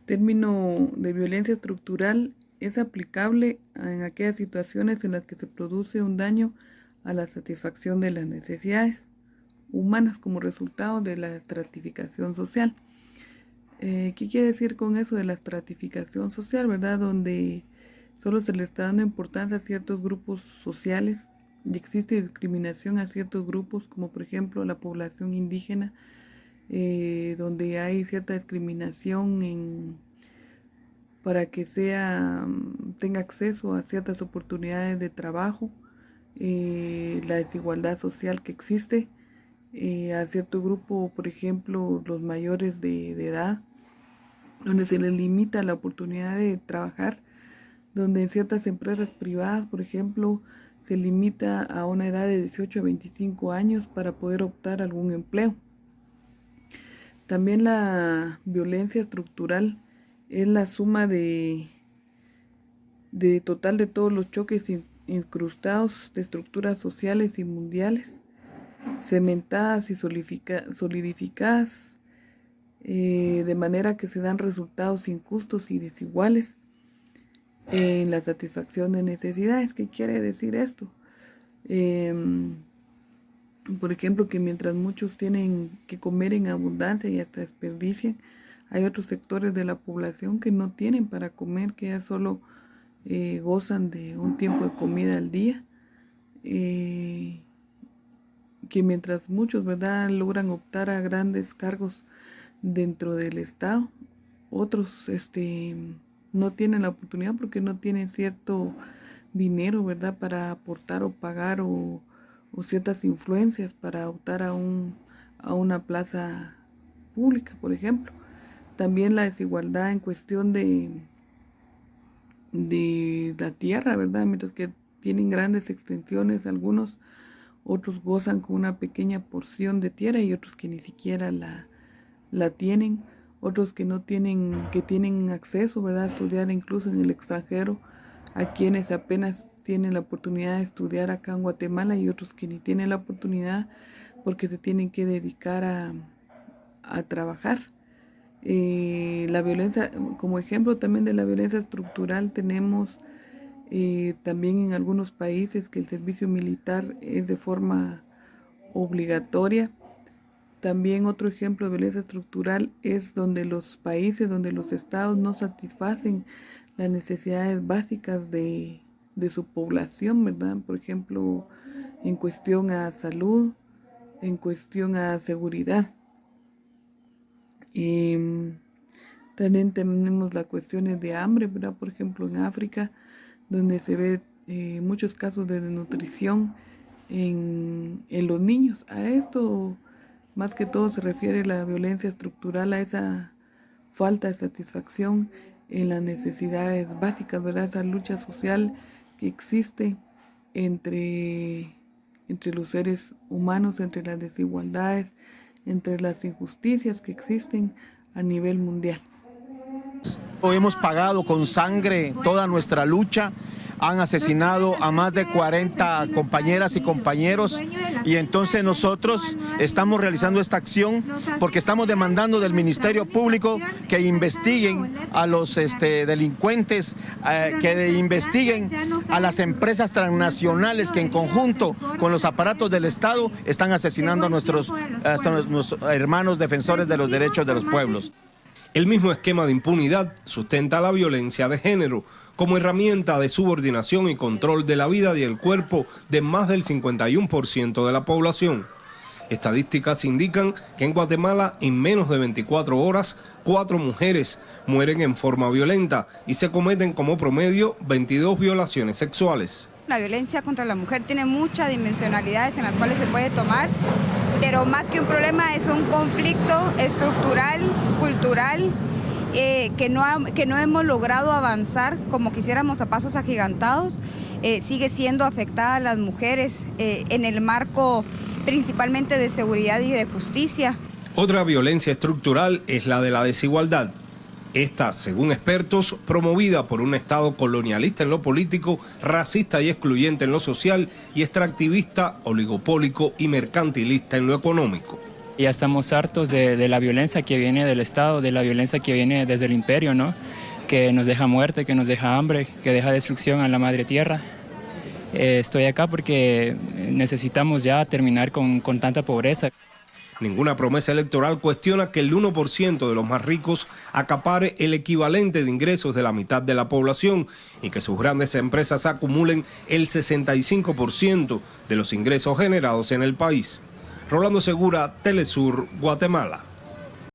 término de violencia estructural es aplicable en aquellas situaciones en las que se produce un daño a la satisfacción de las necesidades humanas como resultado de la estratificación social. ¿Qué quiere decir con eso de la estratificación social, verdad? Donde solo se le está dando importancia a ciertos grupos sociales y existe discriminación a ciertos grupos, como por ejemplo la población indígena, donde hay cierta discriminación para que tenga acceso a ciertas oportunidades de trabajo, la desigualdad social que existe, a cierto grupo, por ejemplo, los mayores de edad, donde se les limita la oportunidad de trabajar, donde en ciertas empresas privadas, por ejemplo, se limita a una edad de 18 a 25 años para poder optar a algún empleo. También la violencia estructural es la suma de total de todos los choques incrustados de estructuras sociales y mundiales, cementadas y solidificadas, de manera que se dan resultados injustos y desiguales en la satisfacción de necesidades. ¿Qué quiere decir esto? Por ejemplo, que mientras muchos tienen que comer en abundancia y hasta desperdician, hay otros sectores de la población que no tienen para comer, que ya solo gozan de un tiempo de comida al día, que mientras muchos, ¿verdad?, logran optar a grandes cargos dentro del Estado, otros no tienen la oportunidad porque no tienen cierto dinero, ¿verdad?, para aportar o pagar o ciertas influencias para optar a una plaza pública, por ejemplo. También la desigualdad en cuestión de la tierra, ¿verdad?, mientras que tienen grandes extensiones algunos, otros gozan con una pequeña porción de tierra y otros que ni siquiera la tienen, otros que no tienen, que tienen acceso, ¿verdad?, a estudiar incluso en el extranjero, a quienes apenas tienen la oportunidad de estudiar acá en Guatemala, y otros que ni tienen la oportunidad porque se tienen que dedicar a trabajar. La violencia, como ejemplo también de la violencia estructural, tenemos también en algunos países que el servicio militar es de forma obligatoria. También otro ejemplo de violencia estructural es donde los países, donde los estados no satisfacen las necesidades básicas de su población, ¿verdad? Por ejemplo, en cuestión a salud, en cuestión a seguridad. También tenemos las cuestiones de hambre, ¿verdad? Por ejemplo, en África, donde se ve muchos casos de desnutrición en los niños. A esto más que todo se refiere la violencia estructural, a esa falta de satisfacción en las necesidades básicas, ¿verdad? Esa lucha social que existe entre los seres humanos, entre las desigualdades, entre las injusticias que existen a nivel mundial. Hemos pagado con sangre toda nuestra lucha. Han asesinado a más de 40 compañeras y compañeros, y entonces nosotros estamos realizando esta acción porque estamos demandando del Ministerio Público que investiguen a los delincuentes, que investiguen a las empresas transnacionales que en conjunto con los aparatos del Estado están asesinando a nuestros hermanos defensores de los derechos de los pueblos. El mismo esquema de impunidad sustenta la violencia de género como herramienta de subordinación y control de la vida y el cuerpo de más del 51% de la población. Estadísticas indican que en Guatemala, en menos de 24 horas, 4 mujeres mueren en forma violenta y se cometen como promedio 22 violaciones sexuales. La violencia contra la mujer tiene muchas dimensionalidades en las cuales se puede tomar, pero más que un problema es un conflicto estructural, cultural, que no hemos logrado avanzar como quisiéramos a pasos agigantados. Sigue siendo afectada a las mujeres en el marco principalmente de seguridad y de justicia. Otra violencia estructural es la de la desigualdad. Esta, según expertos, promovida por un Estado colonialista en lo político, racista y excluyente en lo social y extractivista, oligopólico y mercantilista en lo económico. Ya estamos hartos de la violencia que viene del Estado, de la violencia que viene desde el imperio, ¿no? Que nos deja muerte, que nos deja hambre, que deja destrucción a la madre tierra. Estoy acá porque necesitamos ya terminar con tanta pobreza. Ninguna promesa electoral cuestiona que el 1% de los más ricos acapare el equivalente de ingresos de la mitad de la población y que sus grandes empresas acumulen el 65% de los ingresos generados en el país. Rolando Segura, Telesur, Guatemala.